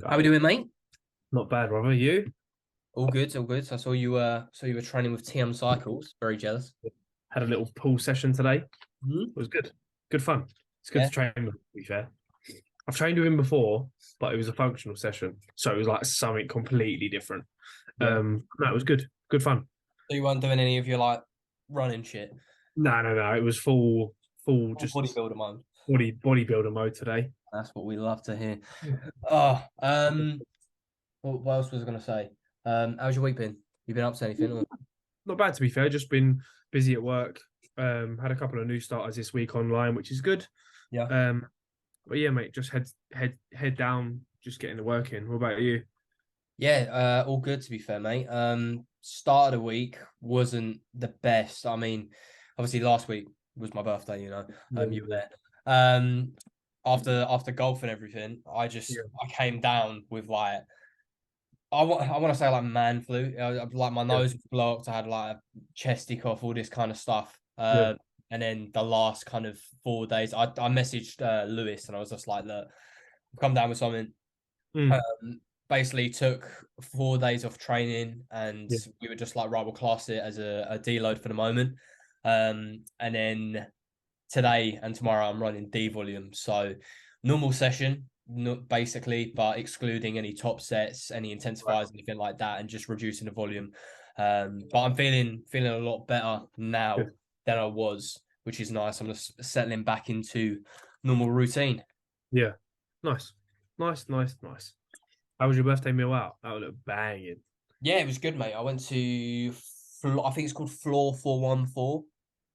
How we doing, mate? Not bad, brother. You All good, all good. So I saw you were training with TM Cycles. Very jealous. had a little pool session today. It Hmm. was good. Good fun. It's good Yeah. to train with him, to be fair. I've trained with him before, but it was a functional session. So it was like something completely different. Yeah. No, it was good. Good fun. So you weren't doing any of your like running shit. No, no, no. It was full Full just bodybuilder mode. bodybuilder mode today. That's what we love to hear. Oh, what else was I gonna say? How's your week been? You been up to anything? Or... Not bad to be fair. Just been busy at work. Had a couple of new starters this week online, which is good. Yeah. Um, but yeah, mate, just head down, just getting the work in. What about you? Yeah, all good to be fair, mate. Start of the week wasn't the best. I mean, obviously last week was my birthday, you were Yeah, there. Um, after golf and everything, yeah, I came down with like I want to say like man flu. Like my yeah, nose was blocked. I had like a chesty cough, all this kind of stuff. yeah. And then the last kind of 4 days, I messaged Lewis and I was just like, look, I've come down with something. Mm, Basically took 4 days off training and yeah. we were just like, right, we'll class it as a deload for the moment. And then today and tomorrow I'm running D volume. So normal session, basically, but excluding any top sets, any Right. intensifiers, anything like that, and just reducing the volume. But I'm feeling a lot better now Good. than I was, which is nice. I'm just settling back into normal routine. Yeah. Nice. Nice. How was your birthday meal out? That would look banging. Yeah, it was good, mate. I went to, I think it's called Floor 414.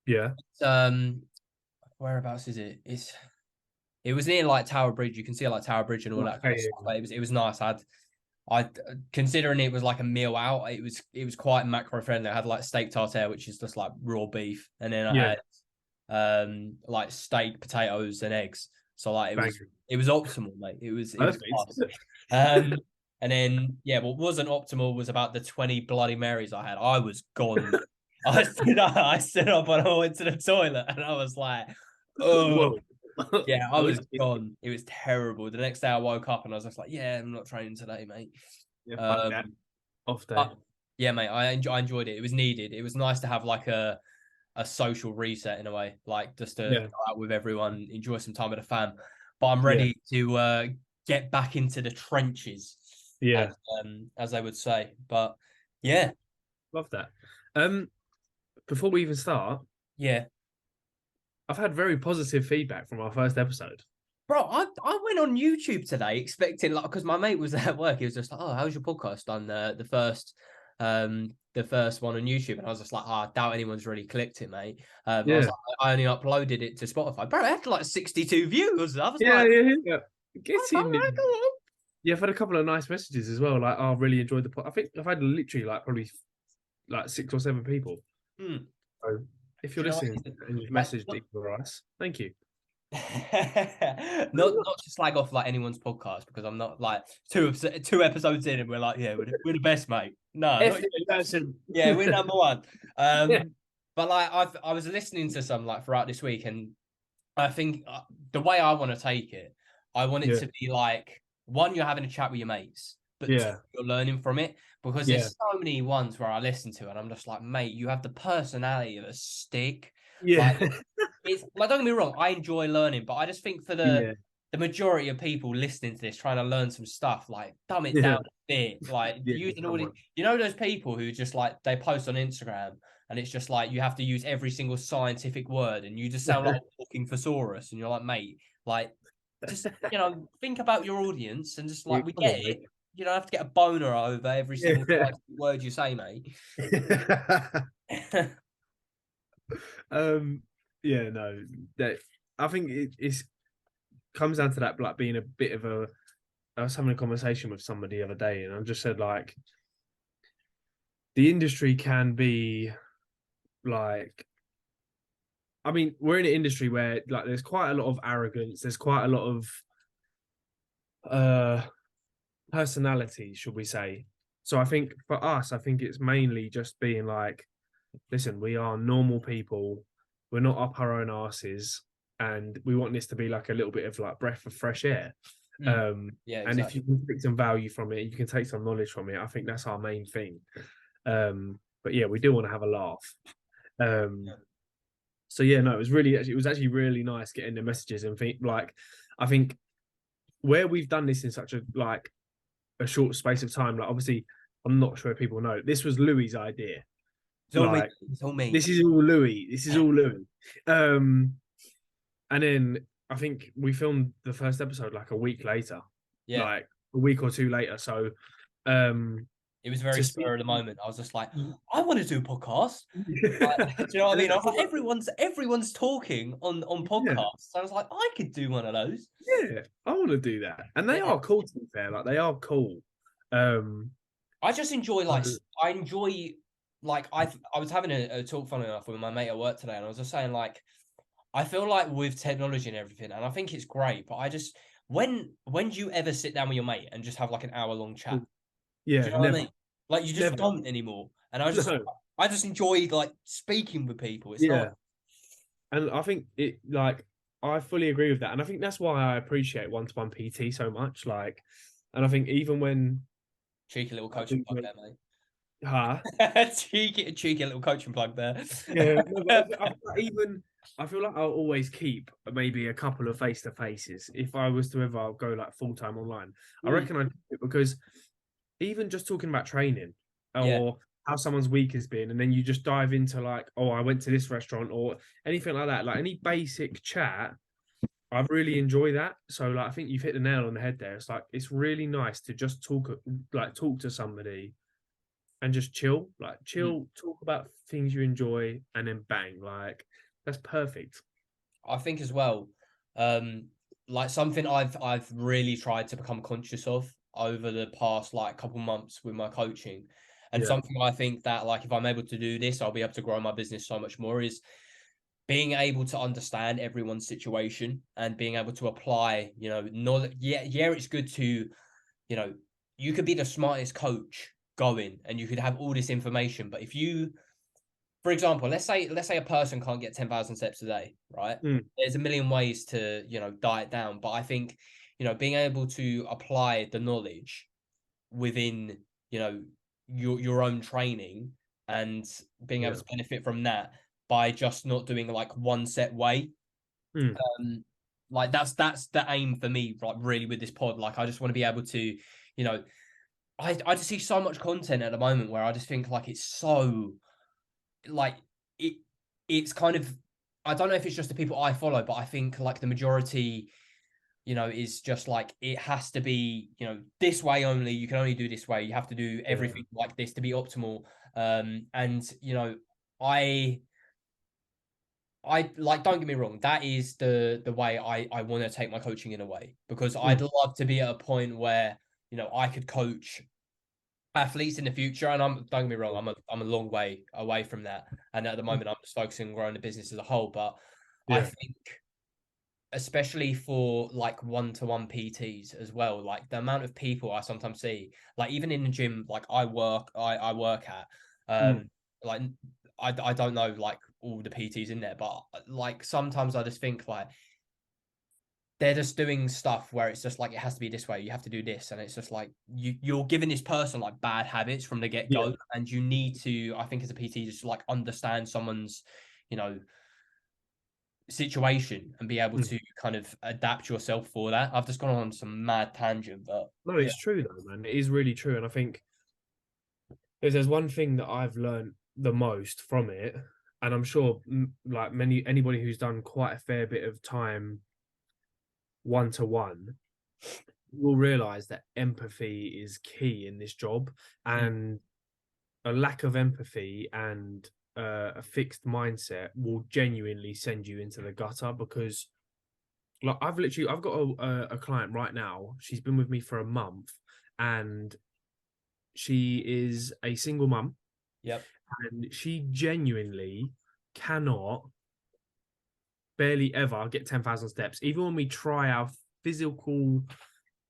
Yeah. Um, whereabouts is it? It was near like Tower Bridge. You can see like Tower Bridge and all that kind of Okay. stuff. But it was nice. I considering it was like a meal out, it was quite macro friendly. I had like steak tartare, which is just like raw beef, and then I Yeah. had like steak, potatoes, and eggs. So like Banging. it was optimal, mate. It was Perfect. class. Um, and then yeah, what wasn't optimal was about the 20 Bloody Marys I had. I was gone. I stood up and I went to the toilet, and I was like, oh. Whoa. Yeah, I was Whiskey. gone. It was terrible. The next day I woke up and I was just like, yeah, I'm not training today, mate. Yeah, fuck that. Um, Off day. but yeah, mate, I enjoyed it. It was needed. It was nice to have like a social reset in a way, like just to Yeah. go out with everyone, enjoy some time with the fam. But I'm Yeah. ready to get back into the trenches, as Yeah. as they would say. But yeah, Love that. Um, Before we even start, yeah. I've had very positive feedback from our first episode. Bro, I went on YouTube today expecting like because my mate was at work. He was just like, "Oh, how's your podcast on the first one on YouTube?" And I was just like, "Oh, I doubt anyone's really clicked it, mate." I was Yeah. like, I only uploaded it to Spotify, bro. It had like 62 views. I was Yeah, like, yeah, yeah. "All Get in. right, go on." Yeah, I've had a couple of nice messages as well. Like, oh, I really enjoyed the pod. I think I've had literally like probably like 6 or 7 people. Hmm. So if Do you're you know listening and you've what? messaged either of us, thank you. Not to slag off like anyone's podcast because I'm not like two episodes in and we're like, yeah, we're the best, mate. No, If not yeah, we're number one. yeah, But like I was listening to some like throughout this week, and I think the way I want to take it, I want it yeah, to be like one, you're having a chat with your mates, but two, yeah, you're learning from it because yeah, there's so many ones where I listen to and I'm just like, mate, you have the personality of a stick. Like yeah, it's like don't get me wrong, I enjoy learning, but I just think for the yeah, the majority of people listening to this, trying to learn some stuff, like dumb it yeah, down a bit. Like yeah. using all Come the, on. those people who just like they post on Instagram and it's just like you have to use every single scientific word and you just sound like a walking thesaurus and you're like, mate, like just think about your audience and just Yeah, like we come get on, it. mate. You don't have to get a boner over every single Yeah. word you say, mate. um, yeah, no, that I think it's comes down to that, like being a bit of a. I was having a conversation with somebody the other day, and I just said like the industry can be like I mean, we're in an industry where like there's quite a lot of arrogance, there's quite a lot of uh personality, should we say. So I think for us, I think it's mainly just being like, listen, we are normal people, we're not up our own asses, and we want this to be like a little bit of like breath of fresh air. Yeah, And if exactly. you can take some value from it, you can take some knowledge from it. I think that's our main thing. But yeah, we do want to have a laugh. Um, Yeah. so yeah, no, it was actually really nice getting the messages and think like, I think where we've done this in such a short space of time, like obviously, I'm not sure if people know this was Louis's idea. It's all me. Like It's all me. this is all Louis. This is all Louis. Um, and then I think we filmed the first episode like a week later, Yeah. like a week or two later. So um It was very to see spur of the moment. I was just like, I want to do a podcast. Like, do you know what I and mean? then I was like, everyone's talking on yeah, podcasts. So I was like, I could do one of those. yeah, I want to do that. And they Yeah. are cool to be fair, like they are cool. Um I just enjoy so, I enjoy like I was having a talk funny enough with my mate at work today, and I was just saying like I feel like with technology and everything, and I think it's great, but I just when do you ever sit down with your mate and just have like an hour long chat? Do yeah, you know what I never. mean? Like you just Never. don't anymore. And No. I just enjoy like speaking with people. It's not Yeah. And I think it like I fully agree with that. And I think that's why I appreciate one-to-one PT so much. Like, and I think even when cheeky little I coaching think plug there, mate. huh? cheeky little coaching plug there. Yeah, no, but I feel like even I feel like I'll always keep maybe a couple of face to faces if I was to ever go like full time online. I Mm, reckon I'd do it because even just talking about training yeah, or how someone's week has been, and then you just dive into like, oh, I went to this restaurant or anything like that, like any basic chat. I really enjoy that. So like I think you've hit the nail on the head there. It's like it's really nice to just talk to somebody and just chill, like mm. chill, talk about things you enjoy, and then bang, like that's perfect. I think as well, um, like something I've really tried to become conscious of over the past like couple months with my coaching, and Yeah, something I think that like if I'm able to do this, I'll be able to grow my business so much more is being able to understand everyone's situation and being able to apply, knowledge. Yeah, it's good to, you could be the smartest coach going and you could have all this information, but if you, for example, let's say a person can't get 10,000 steps a day, right? mm, There's a million ways to, diet down, but I think, being able to apply the knowledge within, you know, your own training and being able yeah, to benefit from that by just not doing like one set way. mm, Um, like that's the aim for me, like really with this pod. Like I just want to be able to, I just see so much content at the moment where I just think like it's so like it it's kind of I don't know if it's just the people I follow, but I think like the majority, is just like it has to be, this way only. You can only do this way. You have to do yeah, everything like this to be optimal. And I I like don't get me wrong, that is the way I want to take my coaching in a way because I'd mm, love to be at a point where, I could coach athletes in the future. And don't get me wrong, I'm a long way away from that. And at the moment I'm just focusing on growing the business as a whole. But I yeah, think especially for like one-to-one PTs as well, like the amount of people I sometimes see, like even in the gym, like I work at, mm, like I don't know like all the PTs in there, but like sometimes I just think like they're just doing stuff where it's just like it has to be this way, you have to do this, and it's just like you're giving this person like bad habits from the yeah, get-go, and you need to, I think as a PT, just like understand someone's, you know, situation and be able mm. to kind of adapt yourself for that. I've just gone on some mad tangent, but No, yeah. it's true though, man. It is really true, and I think if there's one thing that I've learned the most from it, and I'm sure like many anybody who's done quite a fair bit of time one to one will realize that empathy is key in this job, Mm, and a lack of empathy and a fixed mindset will genuinely send you into the gutter because like I've got a client right now. She's been with me for a month and she is a single mum yep. and she genuinely cannot barely ever get 10,000 steps. Even when we try our physical,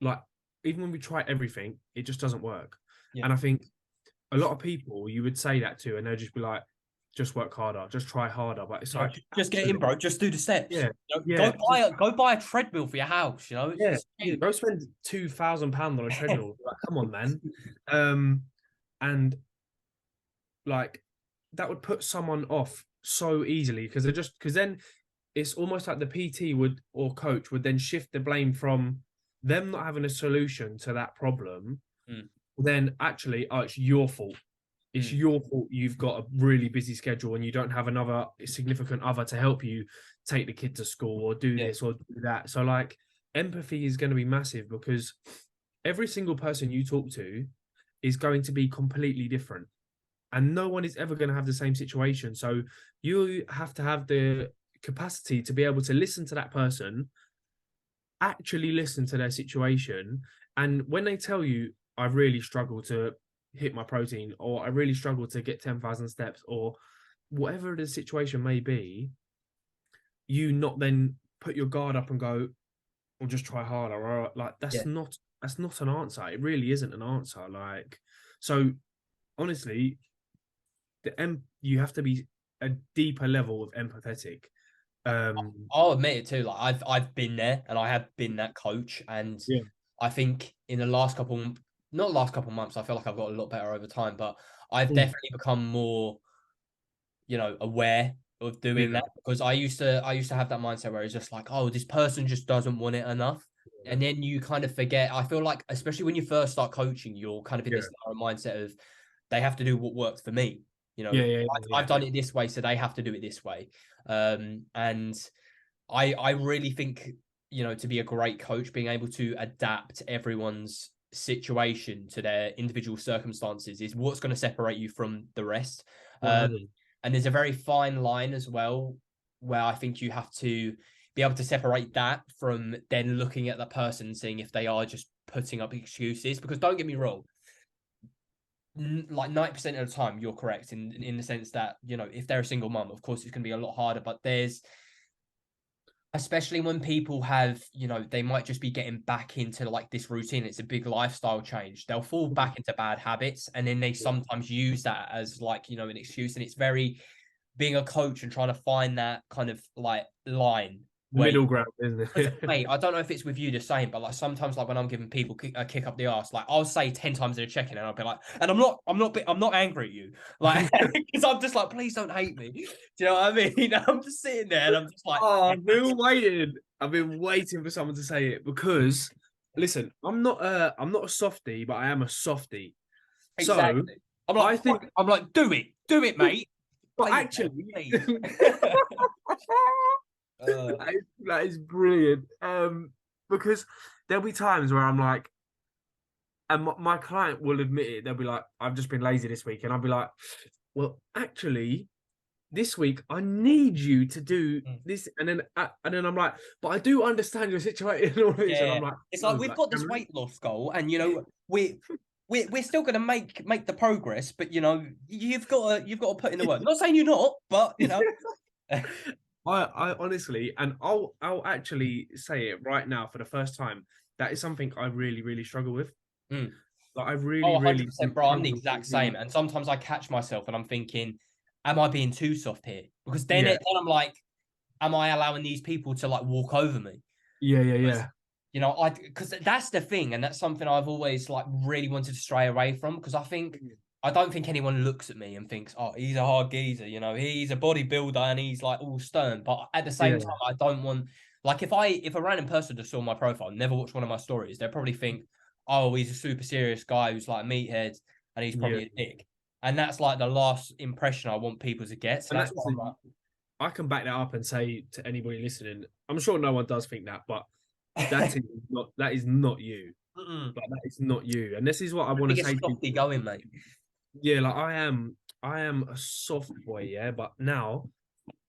like, even when we try everything, it just doesn't work. Yeah. And I think a lot of people you would say that to, and they'll just be like, just work harder, just try harder. But it's like, just get in, bro. Just do the steps. yeah, You know, yeah, go buy a treadmill for your house. You know, yeah, it's yeah. Go spend £2,000 on a treadmill. Like, come on, man. And like that would put someone off so easily because then it's almost like the PT would or coach would then shift the blame from them not having a solution to that problem. Then actually, oh, it's your fault. It's your fault you've got a really busy schedule and you don't have another significant other to help you take the kid to school or do this or do that. So like empathy is going to be massive because every single person you talk to is going to be completely different. And no one is ever going to have the same situation. So you have to have the capacity to be able to listen to that person, actually listen to their situation. And when they tell you, I really struggle to hit my protein, or I really struggle to get 10,000 steps, or whatever the situation may be, you not then put your guard up and go, or just try harder, or like that's not an answer. It really isn't an answer. Like, so honestly, you have to be a deeper level of empathetic. I'll admit it too. Like I've been there, and I have been that coach. And Yeah. I think in the last not last couple months, I feel like I've got a lot better over time. But I've definitely become more, aware of doing that, because I used to have that mindset where it's just like, oh, this person just doesn't want it enough. And then you kind of forget. I feel like, especially when you first start coaching, you're kind of in this narrow mindset of they have to do what works for me. I've done it this way, so they have to do it this way. And I really think, to be a great coach, being able to adapt everyone's situation to their individual circumstances is what's going to separate you from the rest. And there's a very fine line as well, where I think you have to be able to separate that from then looking at the person and seeing if they are just putting up excuses. Because don't get me wrong, like 90% of the time you're correct in the sense that, if they're a single mum, of course it's going to be a lot harder. But there's, especially when people have, they might just be getting back into like this routine, it's a big lifestyle change, they'll fall back into bad habits, and then they sometimes use that as like, an excuse. And it's very, being a coach and trying to find that kind of like line, middle ground, isn't it? Mate, I don't know if it's with you the same, but like sometimes, like when I'm giving people a kick up the arse, like I'll say 10 times in a check-in, and I'll be like, and I'm not angry at you, like, because I'm just like, please don't hate me. Do you know what I mean? I'm just sitting there, and I'm just like, oh, I've been waiting for someone to say it, because listen, I'm not a softie, but I am a softie. exactly. So I'm like, do it, mate. But Please, actually, Uh, that is brilliant. Because there'll be times where I'm like, and my client will admit it. They'll be like, "I've just been lazy this week," and I'll be like, "Well, actually, this week I need you to do this." And then I'm like, "But I do understand your situation and all this." And I'm like, it's like, we've got this weight loss goal, and we're still going to make the progress, but you've got to put in the work. Not saying you're not, but I honestly, and I'll actually say it right now for the first time, that is something I really, really struggle with. Like I really, 100%, bro. I'm the exact same. And sometimes I catch myself and I'm thinking, am I being too soft here? Because then I'm like, am I allowing these people to like walk over me? Yeah. Because that's the thing, and that's something I've always like really wanted to stray away from, because I don't think anyone looks at me and thinks, oh, he's a hard geezer, he's a bodybuilder and he's like all stern. But at the same time, I don't want, like, if a random person just saw my profile, never watched one of my stories, they'll probably think, oh, he's a super serious guy who's like a meathead and he's probably a dick. And that's like the last impression I want people to get. So that's what I'm like. I can back that up and say to anybody listening, I'm sure no one does think that, but that is not you. Like, that is not you. And this is what I want to say to you. Going, mate. Yeah, like I am a soft boy, yeah. But now,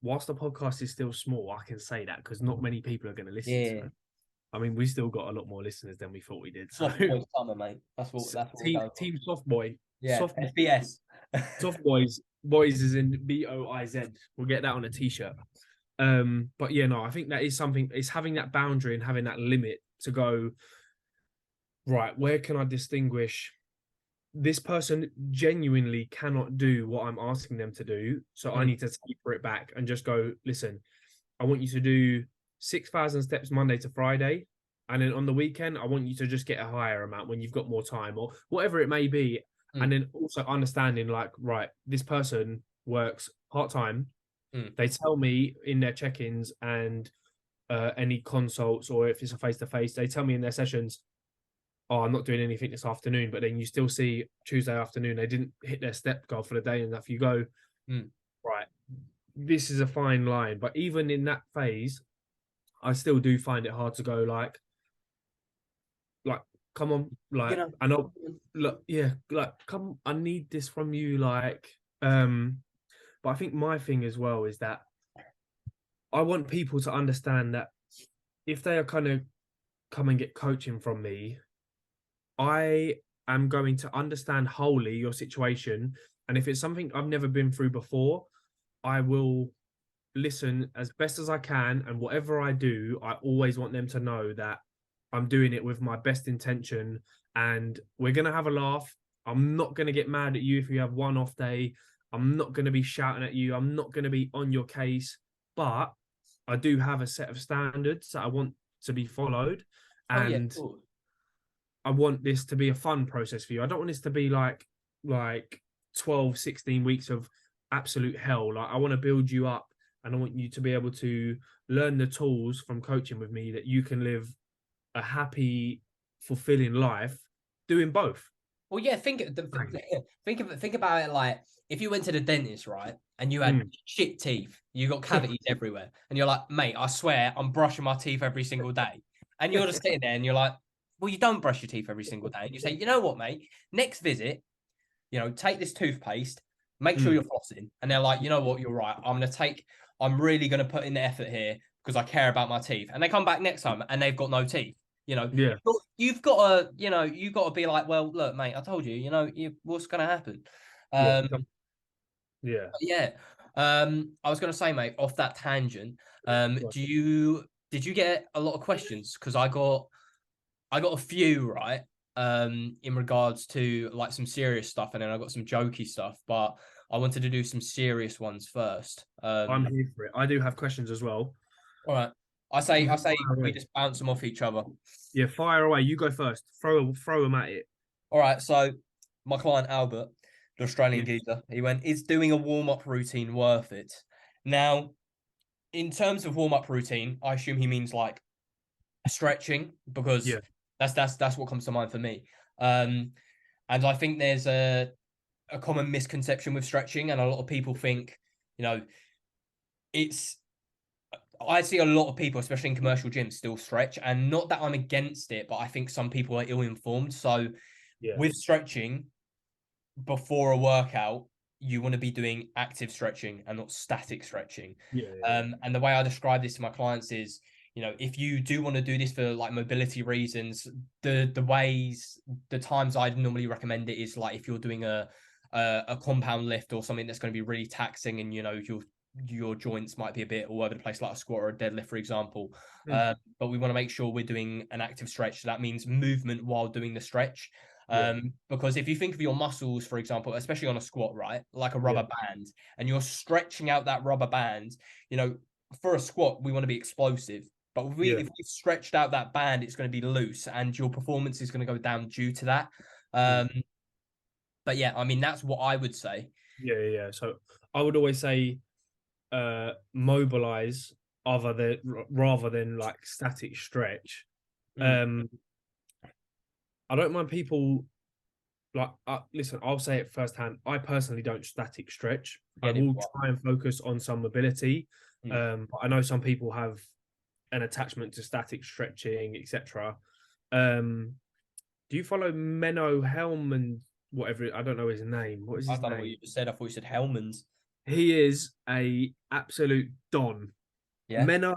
whilst the podcast is still small, I can say that because not many people are going to listen to it. I mean, we still got a lot more listeners than we thought we did. So. Soft boy summer, mate. That's what team soft boy. Yeah, soft SBS. Soft boys is in BOIZ. We'll get that on a t-shirt. But yeah, no, I think that is something. It's having that boundary and having that limit to go, right, where can I distinguish this person genuinely cannot do what I'm asking them to do. So I Mm, need to taper it back and just go, listen, I want you to do 6,000 steps Monday to Friday. And then on the weekend, I want you to just get a higher amount when you've got more time or whatever it may be. And mm, then also understanding, like, right, this person works part time. mm. They tell me in their check ins and any consults, or if it's a face to face, they tell me in their sessions, oh, I'm not doing anything this afternoon. But then you still see Tuesday afternoon, they didn't hit their step goal for the day. And if you go, Mm. right, this is a fine line. But even in that phase, I still do find it hard to go like, come on, You like, know, I know, look, yeah, like, come, I need this from you, but I think my thing as well is that I want people to understand that if they are kind of come and get coaching from me, I am going to understand wholly your situation. And if it's something I've never been through before, I will listen as best as I can. And whatever I do, I always want them to know that I'm doing it with my best intention and we're going to have a laugh. I'm not going to get mad at you if you have one off day. I'm not going to be shouting at you. I'm not going to be on your case. But I do have a set of standards that I want to be followed. oh yeah, And cool. I want this to be a fun process for you. I don't want this to be like 12, 16 weeks of absolute hell. Like I want to build you up and I want you to be able to learn the tools from coaching with me that you can live a happy, fulfilling life doing both. Well, yeah, Right. think about it like if you went to the dentist, right, and you had Mm. shit teeth, you got cavities everywhere, and you're like, mate, I swear I'm brushing my teeth every single day, and you're just sitting there and you're like, well, you don't brush your teeth every single day, and you say, you know what, mate, next visit, take this toothpaste, make sure Mm. you're flossing, and they're like, you know what, you're right, I'm really gonna put in the effort here because I care about my teeth, and they come back next time and they've got no teeth. You know, Yeah. you've got to, you've got to be like, well, look, mate, I told you, what's going to happen. Yeah. Um, Yeah. yeah. I was going to say, mate, off that tangent, Right. did you get a lot of questions? Because I got a few, right? In regards to like some serious stuff, and then I got some jokey stuff, but I wanted to do some serious ones first. I'm here for it. I do have questions as well. All right. I say Fire we away. just bounce them off each other. Yeah, fire away. You go first. Throw them at it. All right, so my client Albert, the Australian Yeah. geezer, he went, is doing a warm-up routine worth it? Now, in terms of warm-up routine, I assume he means like stretching because Yeah. that's what comes to mind for me. Um, and I think there's a common misconception with stretching, and a lot of people think, you know, it's I see a lot of people, especially in commercial gyms, still stretch, and not that I'm against it, but I think some people are ill-informed. So Yeah. with stretching, before a workout, you want to be doing active stretching and not static stretching. Yeah. Yeah. And the way I describe this to my clients is, if you do want to do this for like mobility reasons, the times I'd normally recommend it is like if you're doing a compound lift or something that's going to be really taxing, and your joints might be a bit all over the place, like a squat or a deadlift, for example. Mm. But we want to make sure we're doing an active stretch. So that means movement while doing the stretch. Yeah. Because if you think of your muscles, for example, especially on a squat, right, like a Yeah. rubber band, and you're stretching out that rubber band, for a squat, we want to be explosive. But Yeah. if we've stretched out that band, it's going to be loose, and your performance is going to go down due to that. Mm. But yeah, I mean, that's what I would say. Yeah. Yeah. So I would always say mobilize rather than like static stretch. Mm, Um, I don't mind people like listen. I'll say it firsthand. I personally don't static stretch. I yeah, neither will do I. try and focus on some mobility. Mm. But I know some people have an attachment to static stretching, etc. Um, do you follow Menno Helm and whatever? I don't know his name. What is I his don't know what name? you just said. I thought you said Hellman's. He is a absolute don. Yeah, Menno,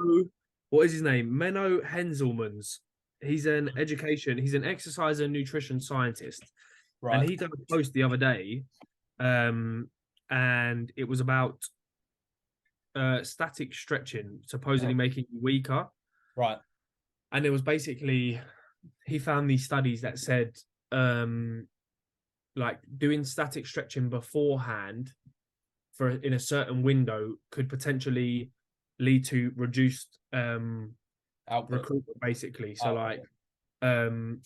what is his name? Menno Henselmans. He's an exercise and nutrition scientist. And right, he done a post the other day, and it was about static stretching supposedly making you weaker. right. And it was basically he found these studies that said like doing static stretching beforehand for in a certain window could potentially lead to reduced Output. recruitment, basically. So Oh, like um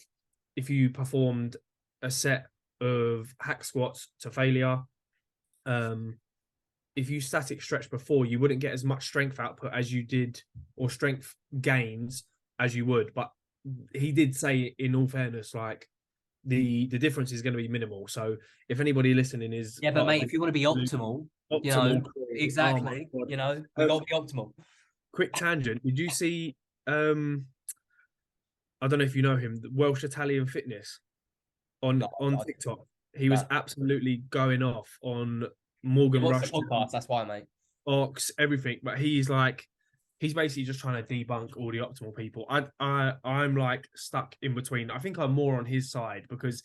if you performed a set of hack squats to failure, um if you static stretch before, you wouldn't get as much strength output as you did, or strength gains as you would. But he did say, in all fairness, like the difference is going to be minimal. So if anybody listening is yeah, but part of mate, the if you want to be optimal, optimal crew, oh my exactly, god. we got to be optimal. Quick tangent. Did you see I don't know if you know him, Welsh Italian Fitness No, on I TikTok? He was no. absolutely going off on He Morgan wants the Rushton, podcast. That's why, mate. Ox, everything. But he's basically just trying to debunk all the optimal people. I'm like stuck in between. I think I'm more on his side because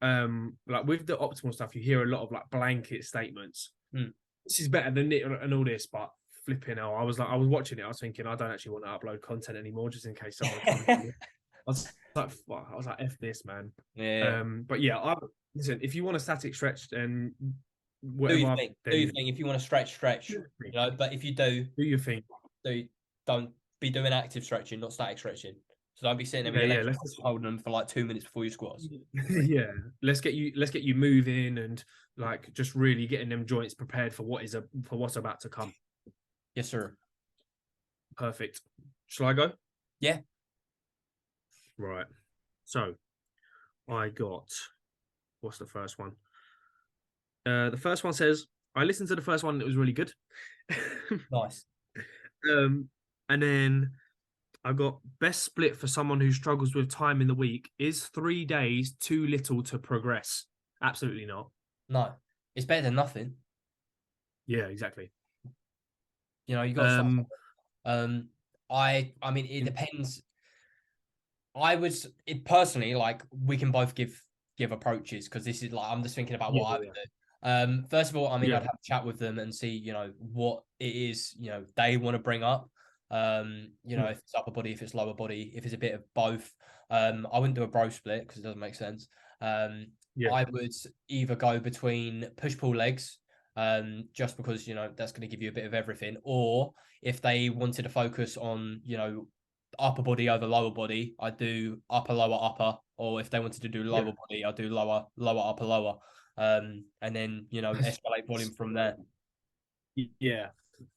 like with the optimal stuff, you hear a lot of like blanket statements. Hmm. This is better than it and all this, but flipping hell, I was watching it, I was thinking I don't actually want to upload content anymore just in case someone comes. I was like, F this, man. Yeah. But yeah, listen, if you want a static stretch, then Do your whatever, thing. Do your then thing. If you want to stretch, stretch. But if you do, do your thing. do don't be doing active stretching, not static stretching. So don't be sitting there with Yeah, your yeah. legs crossed, holding them for like 2 minutes before your squats. Yeah. Let's get you moving and like just really getting them joints prepared for for what's about to come. Yes, sir. Perfect. Shall I go? Yeah. Right. So I got, what's the first one? The first one says, I listened to the first one and it was really good. Nice. um, and then I got, best split for someone who struggles with time in the week. Is 3 days too little to progress? Absolutely not. No, it's better than nothing. Yeah, exactly. You got to start. Um, I mean, it depends. I was it personally like we can both give approaches because this is like I'm just thinking about yeah, what I would yeah, do. First of all, I mean, yeah, I'd have a chat with them and see, what it is, they want to bring up. mm, If it's upper body, if it's lower body, if it's a bit of both. I wouldn't do a bro split because it doesn't make sense. yeah, I would either go between push pull legs, just because that's going to give you a bit of everything, or if they wanted to focus on upper body over lower body, I do upper, lower, upper. Or if they wanted to do yeah. lower body, I do lower, lower, upper, lower. And then escalate volume from there. Yeah.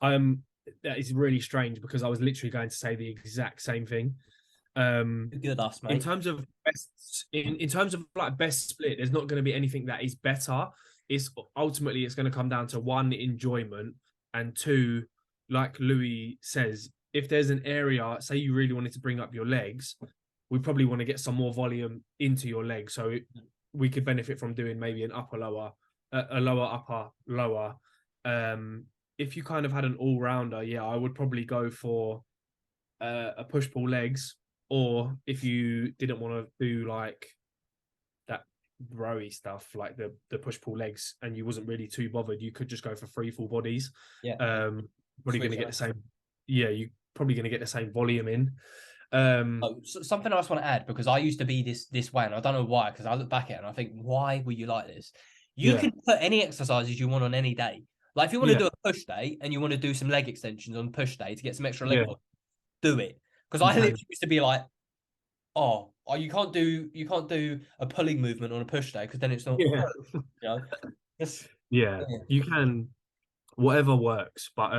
That is really strange because I was literally going to say the exact same thing. Good us, In mate. terms of in terms of like best split, there's not going to be anything that is better. It's ultimately it's going to come down to one, enjoyment, and two, like Louis says, if there's an area, say you really wanted to bring up your legs, we probably want to get some more volume into your legs. So we could benefit from doing maybe an upper lower, a lower upper lower. If you kind of had an all rounder, yeah, I would probably go for a push pull legs, or if you didn't want to do like that rowy stuff, like the push pull legs, and you wasn't really too bothered, you could just go for free full bodies. Yeah. Probably going to Switch get the on. same. Yeah, you probably going to get the same volume in. Oh, something I just want to add because I used to be this way, and I don't know why. Because I look back at it and I think, why were you like this? You Yeah, can put any exercises you want on any day. Like if you want to yeah, do a push day and you want to do some leg extensions on push day to get some extra leg yeah. volume, do it. Because You I literally can. used to be like, oh, you can't do a pulling movement on a push day because then it's not, Yeah, you know, just yeah. yeah. You can. Whatever works, but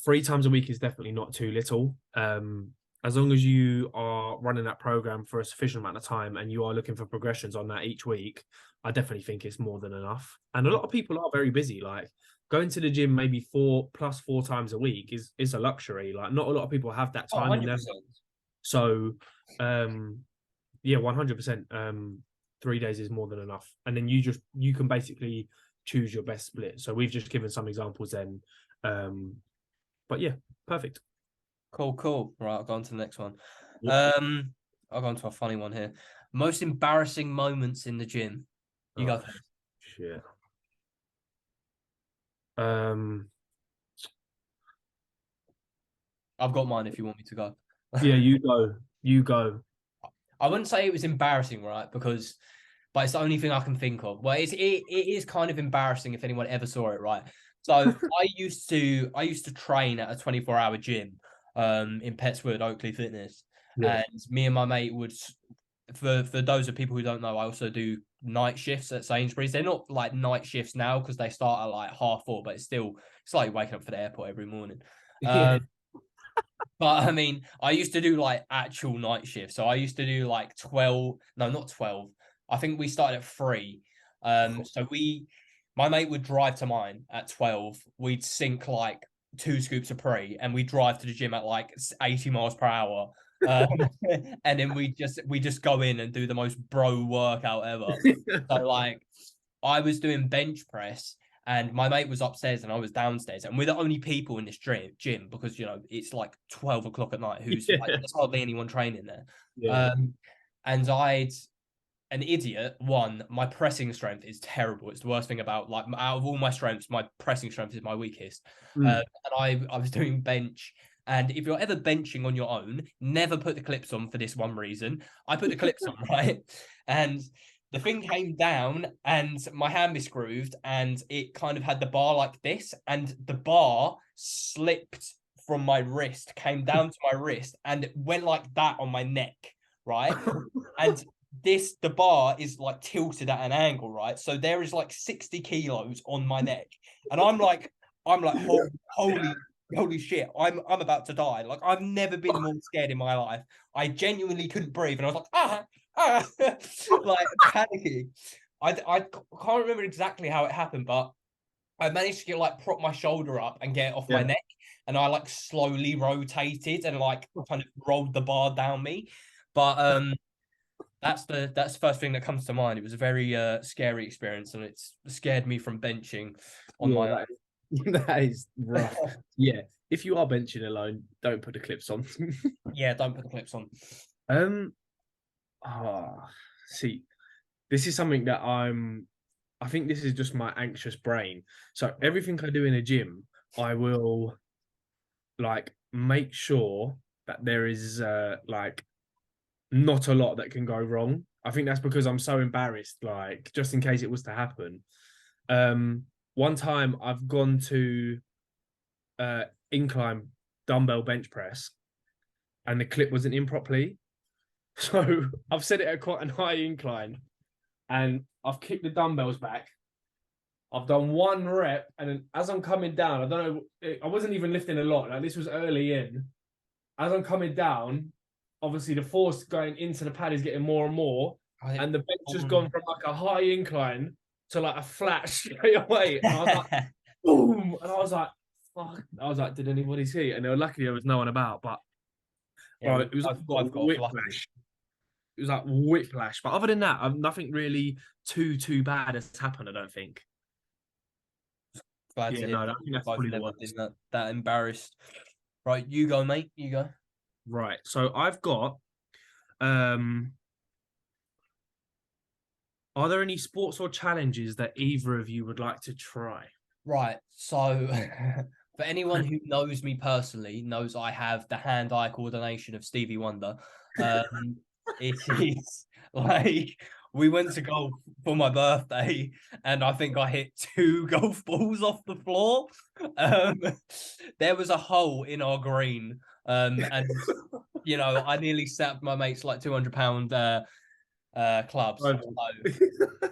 3 times a week is definitely not too little. As long as you are running that program for a sufficient amount of time and you are looking for progressions on that each week, I definitely think it's more than enough. And a lot of people are very busy. Like going to the gym maybe 4 times a week is a luxury. Like not a lot of people have that Oh, time in their 100%. so um yeah, 100%. 3 days is more than enough. And then you can basically choose your best split. So we've just given some examples then. But yeah, perfect. Cool, cool. Right, I'll go on to the next one. Yep. Um, I'll go on to a funny one here. Most embarrassing moments in the gym. You go Oh first. shit. Um, I've got mine if you want me to go. yeah, you go. You go. I wouldn't say it was embarrassing, right? Because but it's the only thing I can think of. Well, it is kind of embarrassing if anyone ever saw it, right? So I used to train at a 24-hour gym in Petswood, Oakley Fitness. Yeah. And me and my mate would, for those of people who don't know, I also do night shifts at Sainsbury's. They're not like night shifts now because they start at like 4:30, but it's like waking up for the airport every morning. Yeah. But I mean, I used to do like actual night shifts. So I used to do like 12, no, not 12. I think we started at 3. So my mate would drive to mine at 12. We'd sink like 2 scoops of pre and we drive to the gym at like 80 miles per hour. Um, and then we just go in and do the most bro workout ever. So like I was doing bench press and my mate was upstairs and I was downstairs, and we're the only people in this gym because it's like 12 o'clock at night. Who's like, Yeah. there's hardly anyone training there. Yeah. Um, and I'd an idiot. One, my pressing strength is terrible. It's the worst thing about like out of all my strengths, my pressing strength is my weakest. Mm. And I was doing bench. And if you're ever benching on your own, never put the clips on for this one reason. I put the clips on, right? And the thing came down and my hand misgrooved and it kind of had the bar like this, and the bar slipped from my wrist, came down to my wrist and went like that on my neck, right? And the bar is like tilted at an angle, right? So there is like 60 kilos on my neck. And I'm like, holy shit, I'm about to die. Like I've never been more scared in my life. I genuinely couldn't breathe. And I was like, like panicking. I can't remember exactly how it happened, but I managed to get like prop my shoulder up and get it off my Yeah. neck, and I like slowly rotated and like kind of rolled the bar down me. But that's the first thing that comes to mind. It was a very scary experience, and it's scared me from benching on Yeah, my that is rough. own. Yeah. If you are benching alone, don't put the clips on. Yeah, don't put the clips on. um see, this is something that I think this is just my anxious brain. So everything I do in a gym, I will like make sure that there is like not a lot that can go wrong. I think that's because I'm so embarrassed, like just in case it was to happen. One time I've gone to incline dumbbell bench press and the clip wasn't in properly. So I've set it at quite a high incline and I've kicked the dumbbells back. I've done 1 rep, and then as I'm coming down, I don't know, I wasn't even lifting a lot. Like this was early in. As I'm coming down, obviously the force going into the pad is getting more and more, and the bench has gone from like a high incline to like a flat straight away. And I was like, boom, and I was like, fuck. I was like, did anybody see? And luckily there was no one about, but Yeah, bro, it was I've like got lucky. whiplash. It was like whiplash. But other than that, nothing really too bad has happened, I don't think. Glad to Yeah, hear no, I that think we've that's both probably the never been worst. that embarrassed. Right, you go, mate. You go. Right. So I've got um are there any sports or challenges that either of you would like to try? Right. So for anyone who knows me personally, knows I have the hand-eye coordination of Stevie Wonder. Um, it is like we went to golf for my birthday, and I think I hit 2 golf balls off the floor. Um, there was a hole in our green. And I nearly stabbed my mate's like 200-pound clubs. Right. So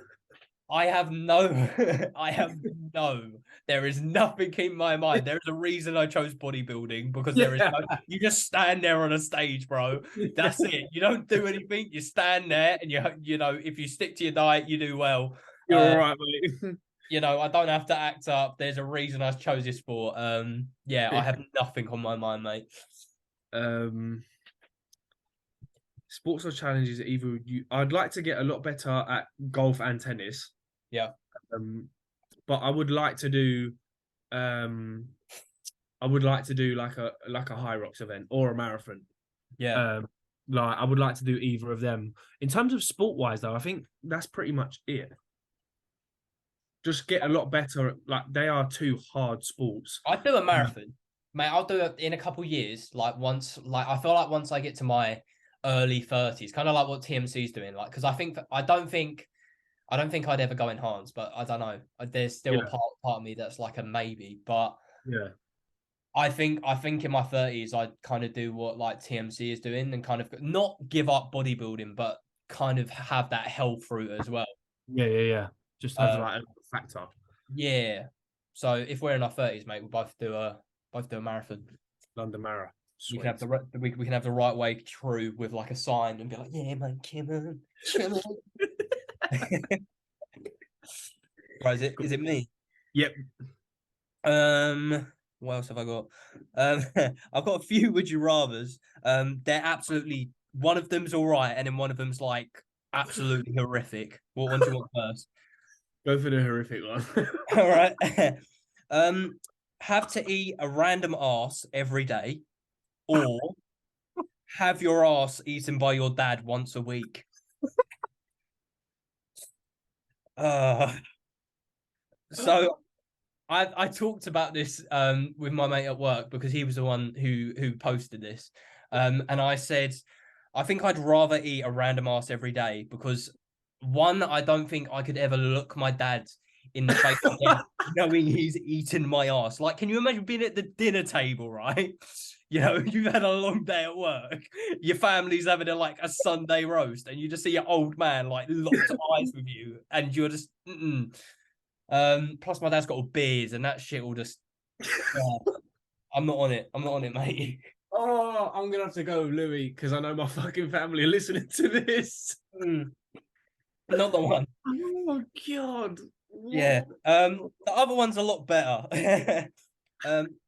I have no, I have no, there is nothing in my mind. There is a reason I chose bodybuilding, because there is Yeah. no, you just stand there on a stage, bro. That's it. You don't do anything. You stand there and if you stick to your diet, you do well. You're all right, mate. I don't have to act up. There's a reason I chose this sport. Yeah, I have nothing on my mind, mate. um Sports or challenges that either you I'd like to get a lot better at golf and tennis. Yeah. Um but um I would like to do like a high rocks event or a marathon. Yeah. Um, like I would like to do either of them. In terms of sport wise, though, I think that's pretty much it. Just get a lot better. Like they are 2 hard sports. I'd do a marathon, mate. I'll do it in a couple years. Like I feel like once I get to my early 30s, kind of like what TMC's doing. Like, because I don't think I don't think I'd ever go enhanced, but I don't know. There's still a Yeah, part of me that's like a maybe, but yeah, I think in my 30s I'd kind of do what like TMC is doing and kind of not give up bodybuilding, but kind of have that health route as well. yeah. Just have Uh, like a factor. yeah. So if we're in our 30s, mate, we'll both do a marathon. London Mara. You can have Sweet. we can have the right way crew with like a sign and be like, yeah, man, come on. Right, is it me? Yep. What else have I got? Um, I've got a few would you rather's. They're absolutely one of them's all right, and then one of them's like absolutely horrific. What one do you want first? Go for the horrific one. All right. Um, have to eat a random ass every day, or have your ass eaten by your dad once a week. Uh, so I talked about this with my mate at work because he was the one who posted this. And I said I think I'd rather eat a random ass every day because one, I don't think I could ever look my dad in the face again, knowing he's eaten my ass. Like, can you imagine being at the dinner table, right? You know, you've had a long day at work, your family's having a Sunday roast, and you just see your old man like locked eyes with you, and you're just mm-mm. Plus my dad's got a beard, and that shit will just. Yeah, I'm not on it. I'm not on it, mate. Oh, I'm gonna have to go, Louis, because I know my fucking family are listening to this. Mm, not the one. Oh God. Yeah. What? The other one's a lot better.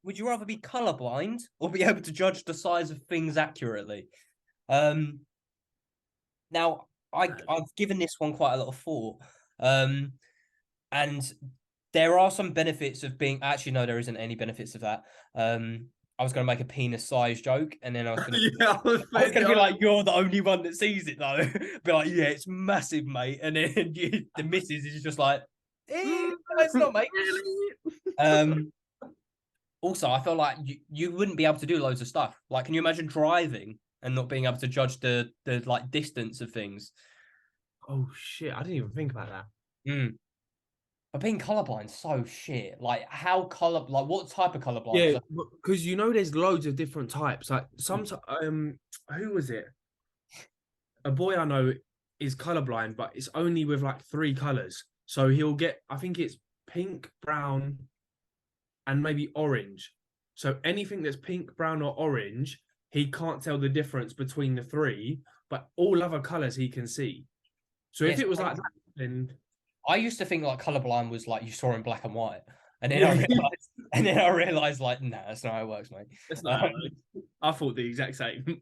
Would you rather be colorblind or be able to judge the size of things accurately? Um, Now I've given this one quite a lot of thought. Um, and there are some benefits of being actually no, there isn't any benefits of that. I was gonna make a penis size joke, and then I was gonna Yeah, I was gonna be like, you're the only one that sees it though. Be like, yeah, it's massive, mate. And then the missus is just like, no, it's not, mate. really? Um, Also, I feel like you wouldn't be able to do loads of stuff. Like, can you imagine driving and not being able to judge the like distance of things? Oh shit! I didn't even think about that. Mm. But being colorblind, so shit. Like, how color? Like, what type of colorblind? Yeah, Because because you know there's loads of different types. Like some, who was it? A boy I know is colorblind, but it's only with like three colors. So he'll get, I think it's pink, brown, and maybe orange. So anything that's pink, brown, or orange, he can't tell the difference between the three, but all other colors he can see. So yeah, if it's it was like crazy. that, then I used to think like colorblind was like you saw in black and white, and then yeah, I realized like, nah, that's not how it works, mate. that's not how Um, it works. I thought the exact same.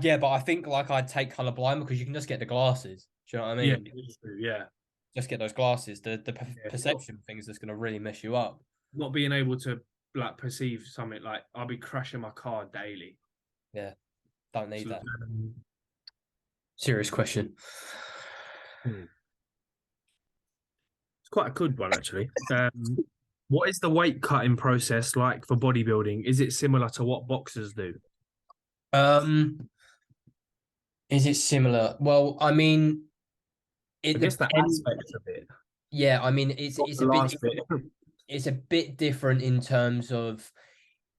yeah, but I think like I'd take colorblind because you can just get the glasses. Do you know what I Yeah, mean? yeah. Just get those glasses. The Yeah. perception things that's gonna really mess you up. Not being able to like perceive something like I'll be crashing my car daily. Yeah, don't need So, that. Serious question. hmm. It's quite a good one actually. What is the weight cutting process like for bodybuilding? Is it similar to what boxers do? Um, is it similar? Well, I mean, I it guess the depends. aspect of it. Yeah, I mean, it's Not it's the a bit last bit. it's a bit different in terms of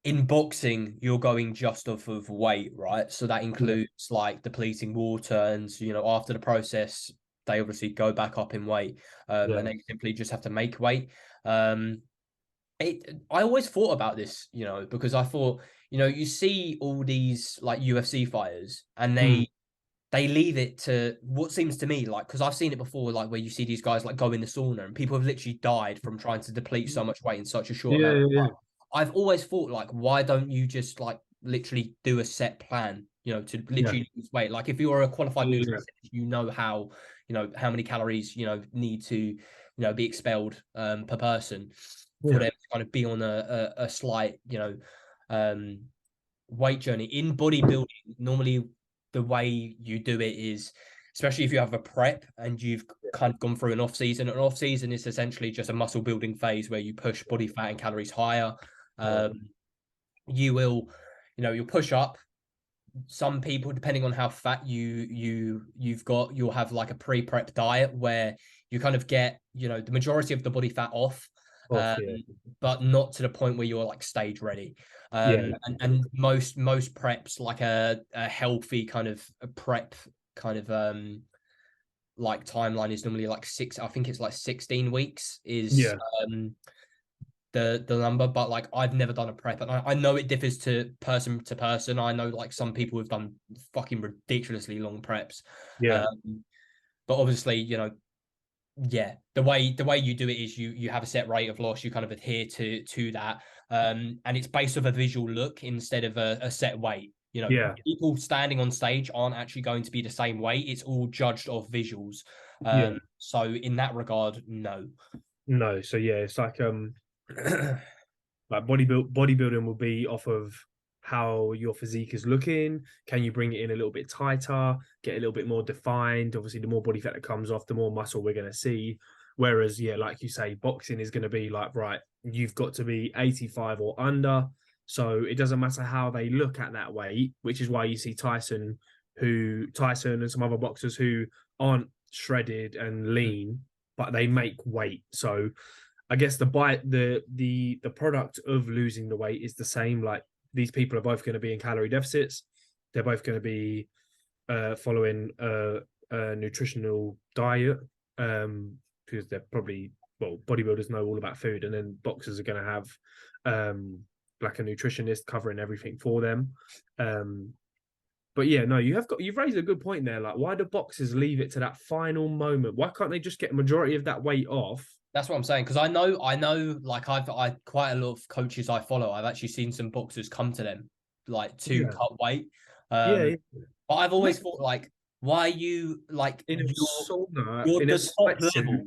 in boxing, you're going just off of weight, right? So that Yeah, includes like depleting water, and after the process, they obviously go back up in weight, yeah, and they simply just have to make weight. Um, I always thought about this, because I thought, you see all these like UFC fighters, and mm, they leave it to what seems to me like, because I've seen it before, like where you see these guys like go in the sauna and people have literally died from trying to deplete so much weight in such a short yeah, amount of yeah, time. I've always thought like, why don't you just like literally do a set plan, to yeah, literally lose weight? Like if you are a qualified yeah, yeah, nutritionist, how many calories, need to, be expelled per person for yeah, them to kind of be on a slight, um, weight journey. In bodybuilding, normally the way you do it is, especially if you have a prep and you've kind of gone through an off season. An off season is essentially just a muscle building phase where you push body fat and calories higher. yeah, Um, you will, you'll push up, some people, depending on how fat you've got, you'll have like a pre-prep diet where you kind of get, the majority of the body fat off, Off, um, yeah. but not to the point where you're like stage ready. Yeah. And most preps, like a healthy kind of a prep kind of like timeline is normally like I think it's like 16 weeks is Yeah. um the number, but like I've never done a prep, and I know it differs to person. I know like some people have done fucking ridiculously long preps, Yeah. but obviously, yeah, the way you do it is you have a set rate of loss, you kind of adhere to that, and it's based off a visual look instead of a set weight. Yeah. People standing on stage aren't actually going to be the same weight. It's all judged off visuals. Yeah. So in that regard, no. No. So yeah, it's like bodybuilding will be off of how your physique is looking. Can you bring it in a little bit tighter, get a little bit more defined? Obviously, the more body fat that comes off, the more muscle we're going to see. Whereas, yeah, like you say, boxing is going to be like, right, you've got to be 85 or under. So it doesn't matter how they look at that weight, which is why you see Tyson and some other boxers who aren't shredded and lean, but they make weight. So I guess the product of losing the weight is the same. Like these people are both going to be in calorie deficits. They're both going to be following a nutritional diet because they're probably bodybuilders know all about food, and then boxers are going to have like a nutritionist covering everything for them. But yeah, no, you've raised a good point there. Like, why do boxers leave it to that final moment? Why can't they just get a majority of that weight off? That's what I'm saying, because I know, like I quite a lot of coaches I follow. I've actually seen some boxers come to them like to Yeah, cut weight. yeah, Um, yeah. but I've Mate, always thought like, why you like in a sauna, you're in a the top sweatsuit. level,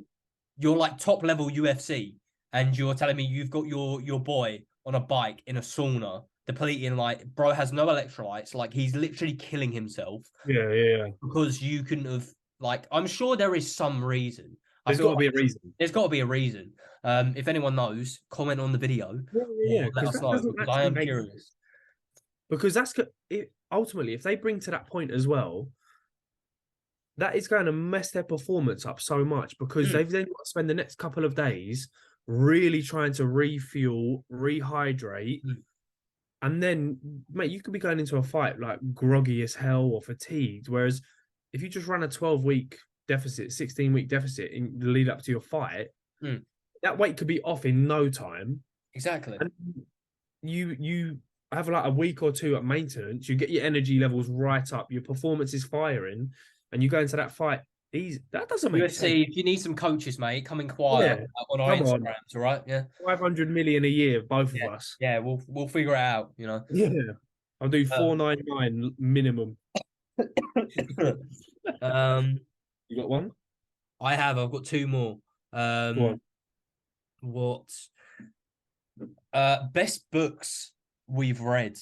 you're like top level UFC, and you're telling me you've got your boy on a bike in a sauna, depleting like bro has no electrolytes, like he's literally killing himself Yeah, yeah, yeah. because you couldn't have like. I'm sure there is some reason. I There's feel got to be like a reason. there's got to be a reason. If anyone knows, comment on the video Yeah, or yeah, yeah. let Because us that know doesn't because I actually am make sense. curious. Because ultimately, if they bring to that point as well, that is going to mess their performance up so much because Mm, they've then got to spend the next couple of days really trying to refuel, rehydrate, mm, and then, mate, you could be going into a fight like groggy as hell or fatigued. Whereas if you just run a 12-week deficit, 16-week deficit in the lead up to your fight, mm. that weight could be off in no time. Exactly. And you have like a week or two at maintenance, you get your energy levels right up, your performance is firing, and you go into that fight. That doesn't make sense. UFC, if you need some coaches, mate, come inquire Yeah, on our come on, Instagrams, all right? Yeah. 500 million a year, both of Yeah. us. Yeah, we'll figure it out. Yeah, I'll do Uh, 499 minimum. um, You got one? I've got two more. Go on. What best books we've read.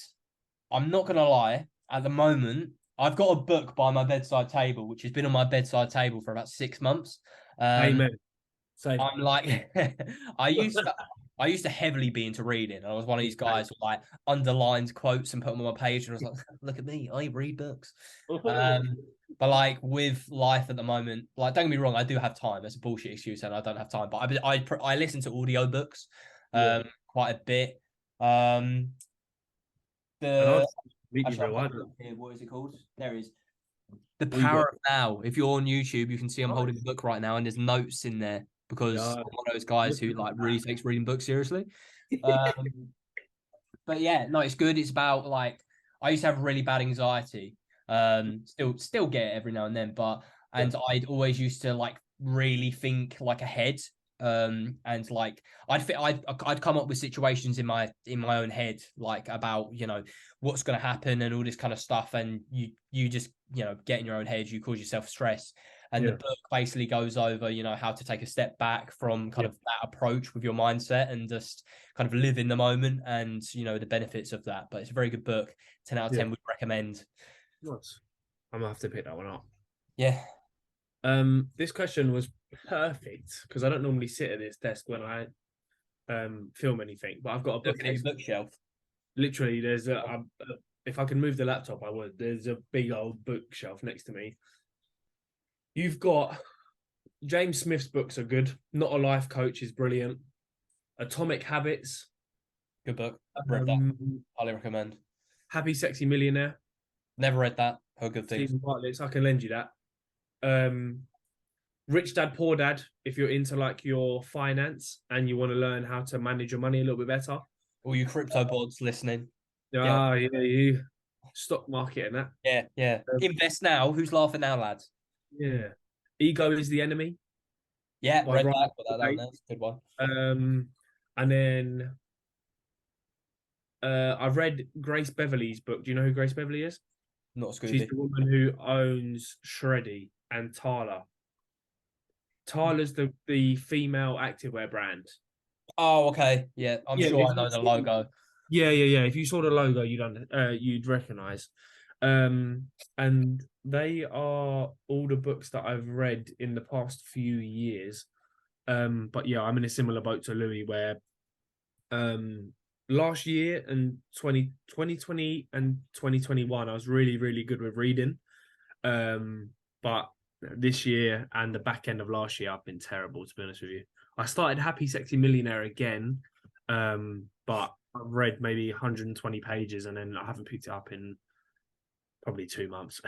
I'm not gonna lie, at the moment, I've got a book by my bedside table, which has been on my bedside table for about 6 months. Um, Amen. Same. I'm like, I used to, I used to heavily be into reading. I was one of these guys who like underlined quotes and put them on my page, and I was like, look at me, I read books. But like with life at the moment, like don't get me wrong, I do have time. It's a bullshit excuse, and I don't have time. But I listen to audiobooks, Yeah. quite a bit. Um, And I'm the completely Actually, I've real. got I the don't. book here. What is it called? There is The What you got? Power of Now. If you're on YouTube, you can see I'm holding the Nice. book right now, and there's notes in there because Yeah. I'm one of those guys who Looking like at really takes reading books seriously. Um, but yeah, no, it's good. It's about like I used to have really bad anxiety. Still get it every now and then, but that. and I'd always used to like really think like ahead. And like I'd come up with situations in my own head, like about what's going to happen and all this kind of stuff, and you just get in your own head, you cause yourself stress. And the Yeah. book basically goes over how to take a step back from kind Yeah. of that approach with your mindset and just kind of live in the moment and the benefits of that. But it's a very good book. 10 out of Yeah. 10 would recommend. Nice. I'm gonna have to pick that one up. Yeah. This question was perfect because I don't normally sit at this desk when I film anything, but I've got a Looking at bookcase. your bookshelf. Literally, there's if I could move the laptop, I would. There's a big old bookshelf next to me. You've got James Smith's books are good. Not a Life Coach is brilliant. Atomic Habits. Good book. Read that. Um, Highly recommend. Happy Sexy Millionaire. Never read that. Heard good things. Stephen Bartlett's. I can lend you that. Um, Rich Dad Poor Dad. If you're into like your finance and you want to learn how to manage your money a little bit better. All you crypto bots listening. Yeah. Ah, yeah, you stock market and that. Yeah. Yeah. Um, Invest now. Who's laughing now, lads? yeah. Ego is the Enemy Yeah. by Read Wright. that. Put that down there. It's a good one. And then I've read Grace Beverley's book. Do you know who Grace Beverley is? Not a She's Scooby. the woman who owns Shreddy and Tala. Tala's the female activewear brand. Oh, okay. Yeah. I'm Yeah, sure if I you know the see, logo. yeah. If you saw the logo, you'd recognize. And they are all the books that I've read in the past few years. But yeah, I'm in a similar boat to Louis where last year and 2020 and 2021, I was really, really good with reading. But this year and the back end of last year, I've been terrible, to be honest with you. I started Happy Sexy Millionaire again, but I've read maybe 120 pages and then I haven't picked it up in probably 2 months.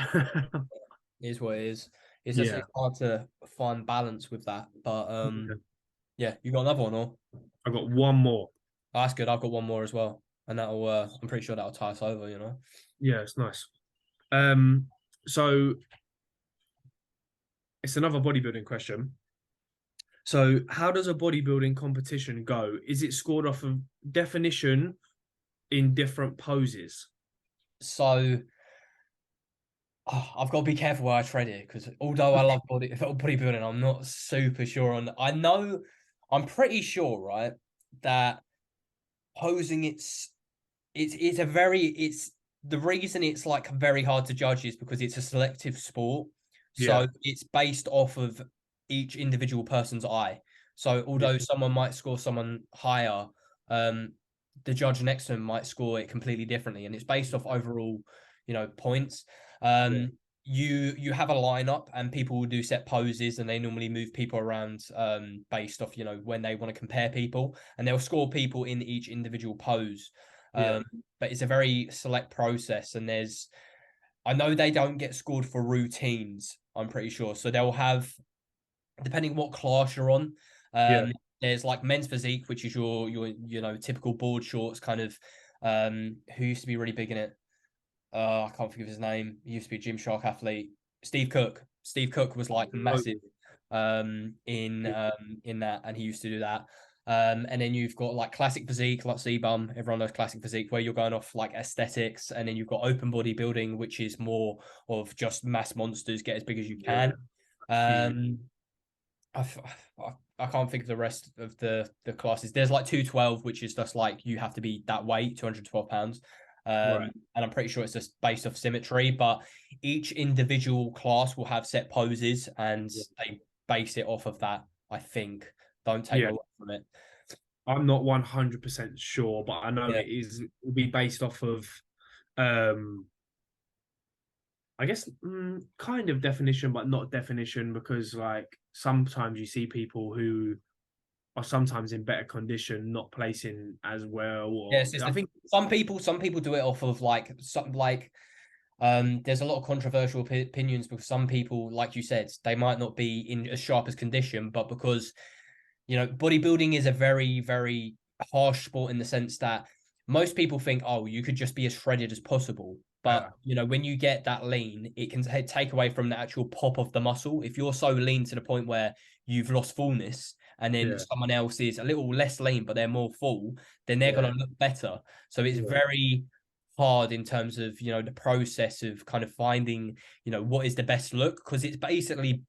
It is what it is. It's just Yeah. it's hard to find balance with that. But yeah, you got another one, or I got one more. oh, that's good. I've got one more as well, and that'll I'm pretty sure that'll tie us over. You know. Yeah, it's nice. So it's another bodybuilding question. So, how does a bodybuilding competition go? Is it scored off of definition in different poses? So I've got to be careful where I tread it because although I love bodybuilding, I'm not super sure on. I know, I'm pretty sure, right, that posing it's a very it's the reason it's like very hard to judge is because it's a selective sport. Yeah, So it's based off of each individual person's eye. So yeah, although someone might score someone higher, um, the judge next to him might score it completely differently, and it's based off overall, points. yeah, You have a lineup, and people will do set poses, and they normally move people around based off when they want to compare people, and they'll score people in each individual pose. yeah, Um, but it's a very select process, and I know they don't get scored for routines. I'm pretty sure, so they'll have depending what class you're on. yeah. There's like men's physique, which is your typical board shorts kind of. Who used to be really big in it? I can't think of his name. He used to be a Gymshark athlete. Steve Cook. Steve Cook was like Oh, massive in that, and he used to do that. And then you've got like classic physique, like C-bum. Everyone knows classic physique, where you're going off like aesthetics, and then you've got open bodybuilding, which is more of just mass monsters, get as big as you yeah. can. Huge. Um, I can't think of the rest of the classes. There's like 212, which is just like you have to be that weight, 212 pounds. Right. And I'm pretty sure it's just based off symmetry, but each individual class will have set poses and Yeah. they base it off of that, I think. Don't take Yeah. my word from it. I'm not 100% sure, but I know Yeah. it will be based off of um I guess kind of definition, but not definition because like sometimes you see people who are sometimes in better condition, not placing as well. Or Yes, it's I think some people do it off of like something like there's a lot of controversial opinions because some people, like you said, they might not be in as sharp as condition, but because bodybuilding is a very, very harsh sport in the sense that most people think, oh, you could just be as shredded as possible. But, when you get that lean, it can take away from the actual pop of the muscle. If you're so lean to the point where you've lost fullness and then yeah, someone else is a little less lean, but they're more full, then they're going yeah, to look better. So it's yeah, very hard in terms of, the process of kind of finding, what is the best look because it's basically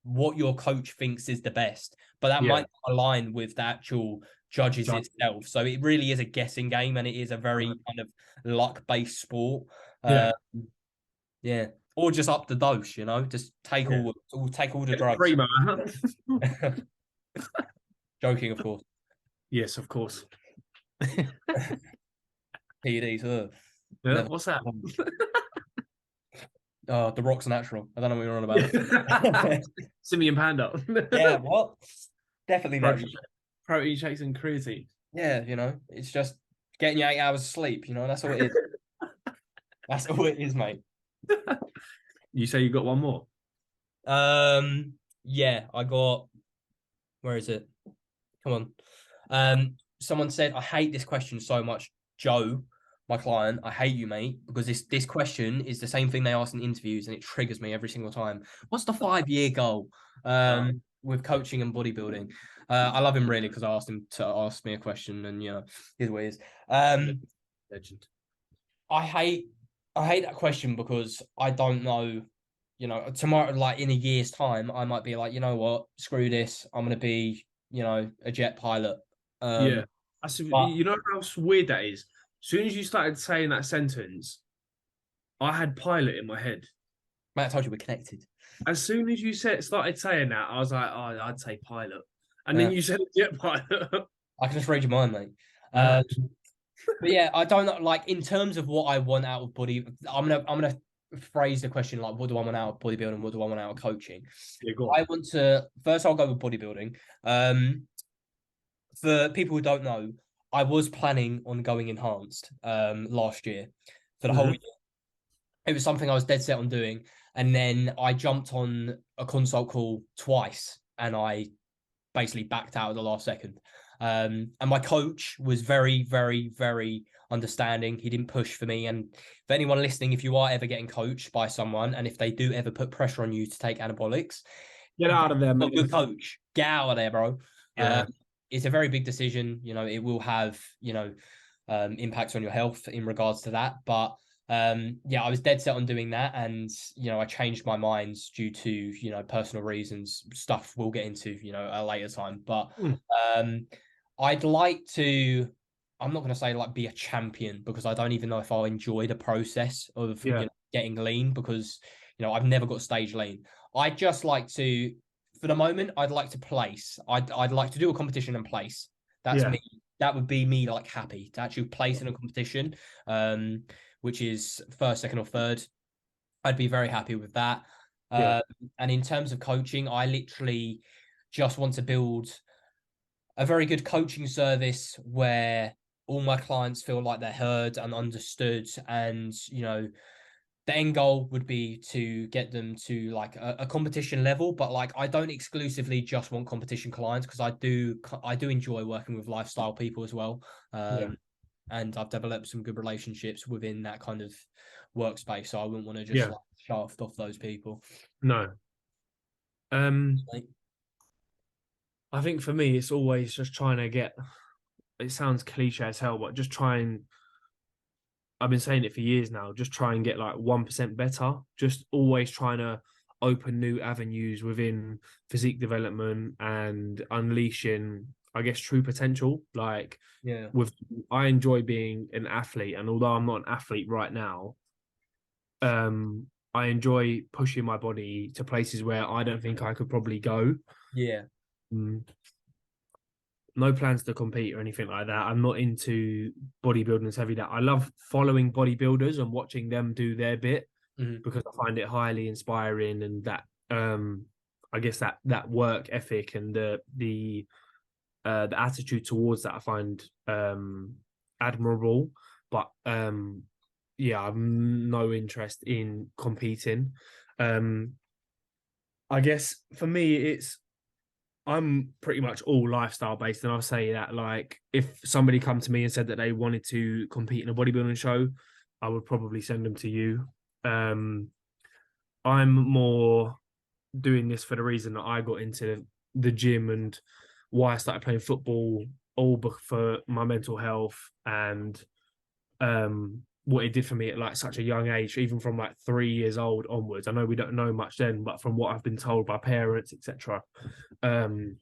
what your coach thinks is the best, but that yeah. might not align with the actual judges Jump. itself. So it really is a guessing game, and it is a very kind of luck-based sport. Yeah, Uh, yeah, or just up the dose, just yeah. take all the Get the drugs. primo. Joking, of course. Yes, of course. PEDs. Yeah, Never. what's that? Oh, the Rock's natural. I don't know what you're on Yeah. about. Simian Panda. Yeah, what? Definitely protein, natural. protein shakes and creatine. Yeah, it's just getting you 8 hours of sleep. That's all it is. That's all it is, mate. You say you got one more? Yeah, I got. Where is it? Come on. Someone said, I hate this question so much. Joe, my client, I hate you, mate, because this question is the same thing they ask in interviews and it triggers me every single time. What's the 5-year goal Oh, with coaching and bodybuilding? I love him really because I asked him to ask me a question and here's what it is. legend. I hate that question because I don't know, tomorrow, like in a year's time, I might be like, you know what, screw this. I'm gonna be, a jet pilot. Yeah. Um, but You know how weird that is? As soon as you started saying that sentence, I had pilot in my head. Matt, I told you we're connected. As soon as you started saying that, I was like, oh, I'd say pilot. And then Yeah, you said jet pilot. I can just read your mind, mate. Um, Mad. but yeah, I don't know. Like in terms of what I want out of body, I'm gonna phrase the question like, what do I want out of bodybuilding? What do I want out of coaching? Yeah, go on. I want to first. I'll go with bodybuilding. For people who don't know, I was planning on going enhanced last year for the whole year. Hmm. It was something I was dead set on doing, and then I jumped on a consult call twice, and I basically backed out at the last second. And my coach was very, very, very understanding. He didn't push for me. And for anyone listening, if you are ever getting coached by someone, and if they do ever put pressure on you to take anabolics, Get out of there, not a mate. good coach. Get out of there, bro. Um, Yeah. it's a very big decision. It will have, impacts on your health in regards to that. But yeah, I was dead set on doing that. And, I changed my mind due to, personal reasons, stuff we'll get into, a later time. But Mm. um, I'd like to, I'm not going to say like be a champion because I don't even know if I'll enjoy the process of, Yeah. getting lean because, I've never got stage lean. I'd just like to, for the moment, I'd like to place. I'd like to do a competition and place. That's Yeah. me. That would be me like happy to actually place in a competition, which is first, second, or third. I'd be very happy with that. Yeah. Um, and in terms of coaching, I literally just want to build a very good coaching service where all my clients feel like they're heard and understood and the end goal would be to get them to like a competition level, but like I don't exclusively just want competition clients because I do enjoy working with lifestyle people as well. Yeah. And I've developed some good relationships within that kind of workspace, so I wouldn't want to just Yeah. like shaft off those people. No. Um, Like, I think for me, it's always just trying to get. It sounds cliche as hell, but just try and. I've been saying it for years now. Just try and get like 1% better. Just always trying to open new avenues within physique development and unleashing, I guess, true potential. Like yeah, with, I enjoy being an athlete, and although I'm not an athlete right now, I enjoy pushing my body to places where I don't think I could probably go. yeah, Mm, no plans to compete or anything like that. I'm not into bodybuilding as heavy that. I love following bodybuilders and watching them do their bit mhm, because I find it highly inspiring and that I guess that work ethic and the attitude towards that I find admirable. But yeah, I've no interest in competing. Um I guess for me it's I'm pretty much all lifestyle based, and I'll say that like if somebody come to me and said that they wanted to compete in a bodybuilding show, I would probably send them to you. Um, I'm more doing this for the reason that I got into the gym and why I started playing football, all for my mental health and what it did for me at like such a young age, even from like 3 years old onwards. I know we don't know much then, but from what I've been told by parents, etc. Um,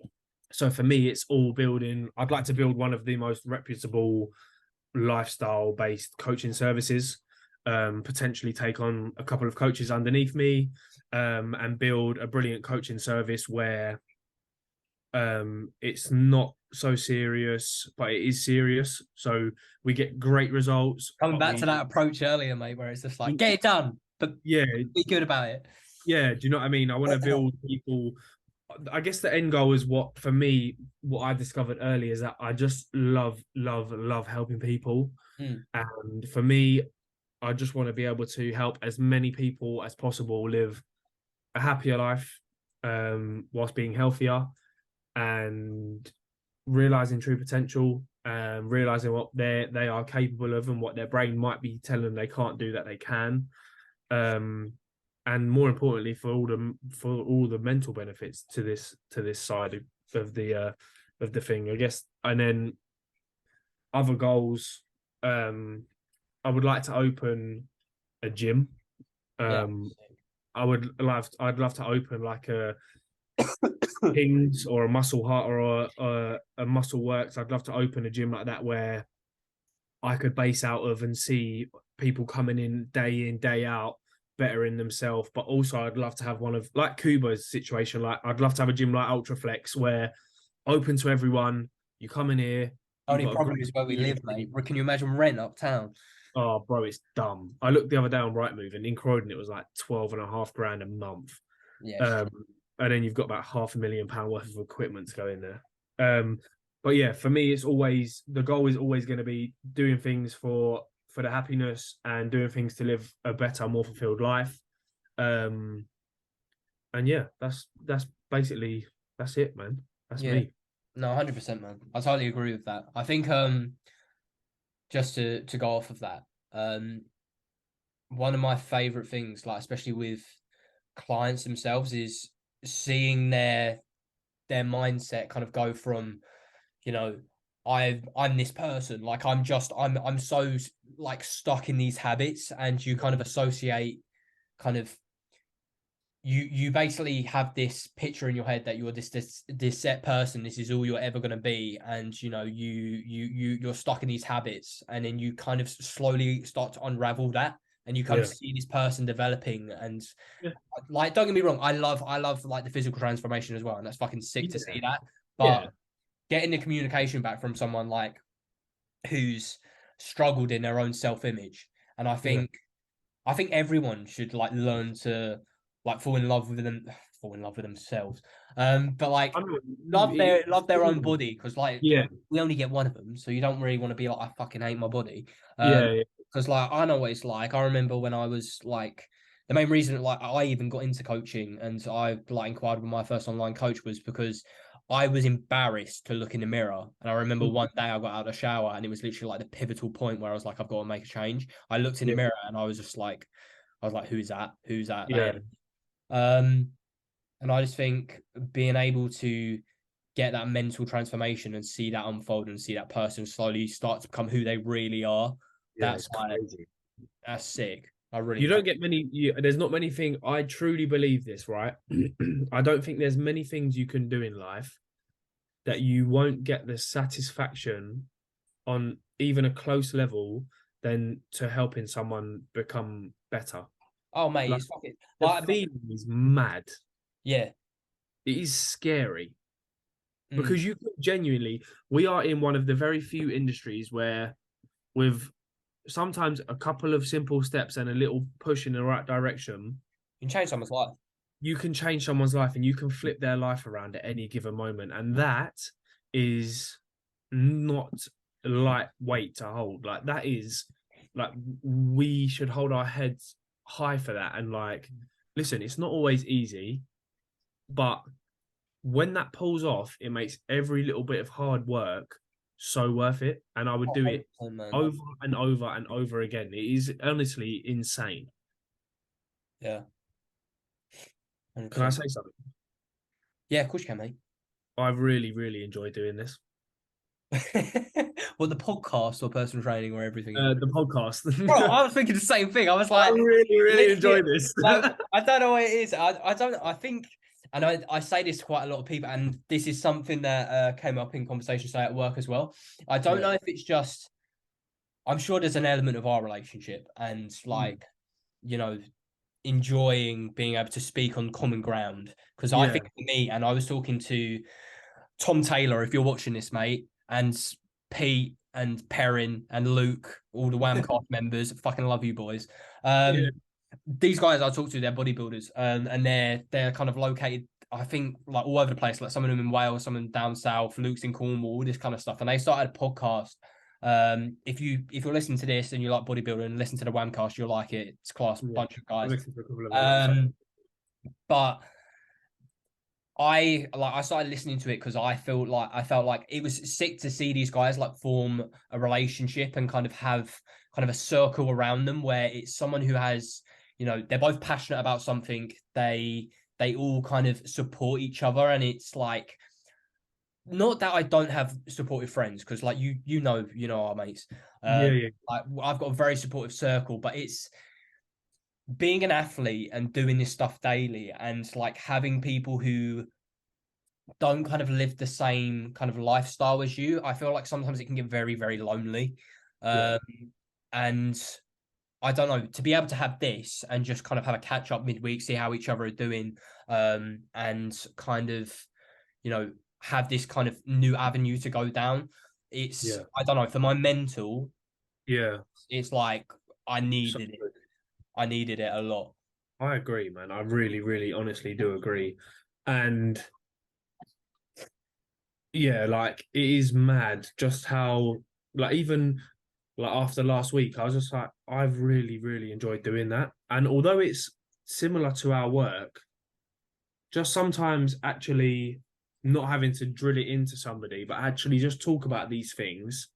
so for me, it's all building. I'd like to build one of the most reputable lifestyle-based coaching services. Potentially take on a couple of coaches underneath me, and build a brilliant coaching service where it's not so serious, but it is serious. So we get great results, Coming but back to that approach earlier, mate, where it's just like get it done, but yeah, be good about it. yeah. Do you know what I mean? I want to build people. I guess the end goal is what for me, what I discovered early is that I just love helping people. Mm, And for me, I just want to be able to help as many people as possible live a happier life, whilst being healthier and realizing true potential, realizing what they are capable of and what their brain might be telling them they can't do that they can. Um, and more importantly, for all the mental benefits to this side of the thing, I guess. And then other goals, um, I would like to open a gym. yeah. Um, I'd love to open like a Kings or a Muscle Heart or a Muscle Works. I'd love to open a gym like that where I could base out of and see people coming in, day out, bettering themselves. But also, I'd love to have one of like Kuba's situation. Like, I'd love to have a gym like Ultraflex where open to everyone. You come in here, you've Only got a problem great is where we live, facility. mate. Can you imagine rent uptown? Oh, bro, it's dumb. I looked the other day on Rightmove, and in Croydon, it was like 12.5 grand a month. Yes. Um, and then you've got about £500,000 worth of equipment to go in there. But yeah, for me, it's always the goal is always going to be doing things for the happiness and doing things to live a better, more fulfilled life. Um, and yeah, that's basically that's it, man. That's Yeah. me. No, 100%, man. I totally agree with that. I think just to go off of that, um one of my favorite things, like especially with clients themselves, is seeing their mindset kind of go from, you know, I'm this person, like I'm so like stuck in these habits, and you kind of associate kind of you basically have this picture in your head that you're this set person, this is all you're ever going to be, and you know you're stuck in these habits, and then you kind of slowly start to unravel that, and you kind of Yeah, see this person developing. And yeah, like, don't get me wrong, I love like the physical transformation as well, and that's fucking sick to yeah, see that. yeah, But getting the communication back from someone like who's struggled in their own self-image, and yeah. I think everyone should like learn to like fall in love with themselves. But like I know. love their own body, because like Yeah, we only get one of them, so you don't really want to be like, I fucking hate my body. yeah, yeah, Because like I know what it's like. I remember when I was like, the main reason like I even got into coaching and I like inquired with my first online coach was because I was embarrassed to look in the mirror. And I remember one day I got out of the shower and it was literally like the pivotal point where I was like, I've got to make a change. I looked in the yeah, mirror and I was like, who's that? Who's that? yeah. Um, and I just think being able to get that mental transformation and see that unfold and see that person slowly start to become who they really are, Yeah, that's it's like, crazy. that's sick. I really You think. don't get many. There's not many things. I truly believe this, right? I don't think there's many things you can do in life that you won't get the satisfaction on even a close level than to helping someone become better. Oh, mate, Like it's fucking the like, feeling is mad. yeah. It is scary Mm. because you could genuinely. We are in one of the very few industries where, with sometimes a couple of simple steps and a little push in the right direction, You can change someone's life. you can change someone's life and you can flip their life around at any given moment. And that is not lightweight to hold. Like that is like we should hold our heads high for that. And like, listen, it's not always easy, but when that pulls off, it makes every little bit of hard work so worth it. And I would Oh, do it 100%, man. over and over and over again. It is honestly insane. Yeah, Can I 100%. say something? Yeah, of course you can, mate. I've really enjoyed doing this. Well, the podcast or personal training or everything. The podcast. Bro, I was thinking the same thing. I was I like, really literally, enjoy this. like, I don't know what it is. I don't, I think, and I say this to quite a lot of people, and this is something that came up in conversation today at work as well. I don't Yeah. know if it's just, I'm sure there's an element of our relationship and Mm. like, you know, enjoying being able to speak on common ground. Because I Yeah. think for me, and I was talking to Tom Taylor, if you're watching this, mate, and Pete and Perrin and Luke, all the Whamcast members, fucking love you boys. Yeah. These guys I talk to, they're bodybuilders, and they're kind of located, I think, like all over the place. Like some of them in Wales, some of them down south, Luke's in Cornwall, all this kind of stuff. And they started a podcast. If you're listening to this and you like bodybuilding and listen to the Whamcast, you'll like it. It's a class bunch of I've guys. listened to a couple of them. But I started listening to it because I felt like it was sick to see these guys like form a relationship and kind of have kind of a circle around them where it's someone who has, you know, they're both passionate about something. They all kind of support each other, and it's like, not that I don't have supportive friends, because like you know our mates. Yeah. Like I've got a very supportive circle, but it's being an athlete and doing this stuff daily and like having people who don't kind of live the same kind of lifestyle as you. I feel like sometimes it can get very, very lonely. Yeah. And I don't know, to be able to have this and just kind of have a catch up midweek, see how each other are doing, and kind of, you know, have this kind of new avenue to go down. It's, I don't know, for my mental, it's like I needed it. I needed it a lot. I agree, man. I really, really honestly do agree. And yeah, like it is mad just how, like, even like after last week, I was just like, I've really, really enjoyed doing that. And although it's similar to our work, just sometimes actually not having to drill it into somebody, but actually just talk about these things,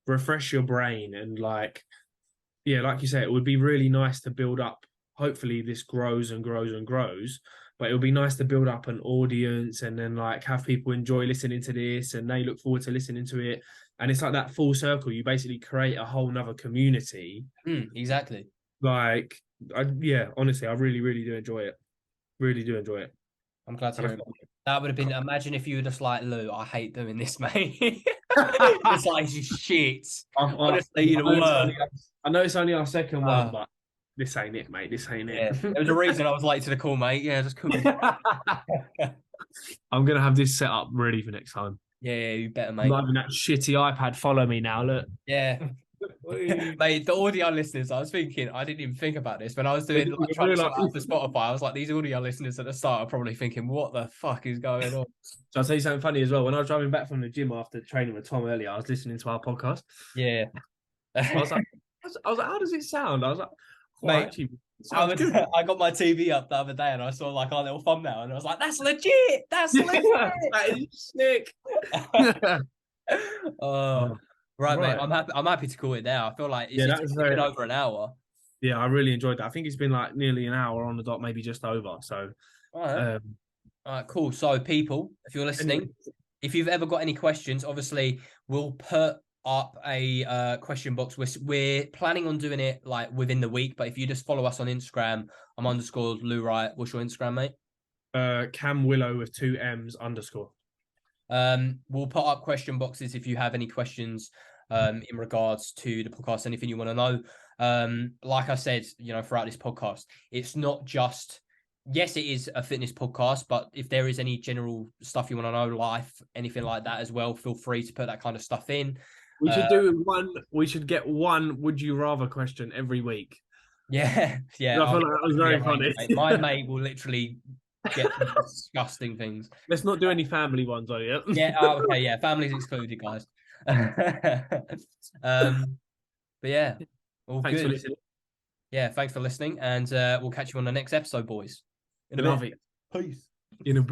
refresh your brain, and like, yeah, like you say, it would be really nice to build up. Hopefully, this grows and grows and grows, but it would be nice to build up an audience and then like have people enjoy listening to this and they look forward to listening to it. And it's like that full circle. You basically create a whole nother community. Exactly. Like, yeah, honestly, I really, really do enjoy it. Really do enjoy it. I'm glad to hear it. That would have been, imagine if you were just like, Lou, I hate doing this, mate. It's like shit. Honestly, the worst. I know it's only our second one, but this ain't it, mate. This ain't it. There was a reason I was late to the call, mate. Yeah, just couldn't. I'm gonna have this set up ready for next time. Yeah, you better, mate. I'm not having that shitty iPad follow me now. Look. Yeah. Mate, the audio listeners, I was thinking, I didn't even think about this when I was doing like, trying to set up for Spotify. I was like, these audio listeners at the start are probably thinking, what the fuck is going on? So I'll tell you something funny as well. When I was driving back from the gym after training with Tom earlier, I was listening to our podcast. Yeah. I was like, how does it sound? I was like, mate, actually, I got my TV up the other day and I saw like our little thumbnail and I was like, that's legit. That's legit. That is sick. Right, mate. I'm happy to call it there. I feel like it's been over an hour. Yeah, I really enjoyed that. I think it's been like nearly an hour on the dot, maybe just over. So, all right, cool. So, people, if you're listening, if you've ever got any questions, obviously we'll put up a question box. We're planning on doing it like within the week, but if you just follow us on Instagram, I'm _Lou Wright. What's your Instagram, mate? Cam Willow with 2 M's _. We'll put up question boxes if you have any questions in regards to the podcast, anything you want to know. Like I said, you know, throughout this podcast, it's not just, yes, it is a fitness podcast, but if there is any general stuff you want to know, life, anything like that as well, feel free to put that kind of stuff in. We should do one. We should get one "Would you rather" question every week. Yeah. I feel like that was very funny. My mate will literally get disgusting things. Let's not do any family ones, are you? Yeah. Okay. Yeah. Families excluded, guys. But yeah, all thanks good. for listening. Yeah, thanks for listening, and we'll catch you on the next episode, boys. In a bit. Peace. In a bit.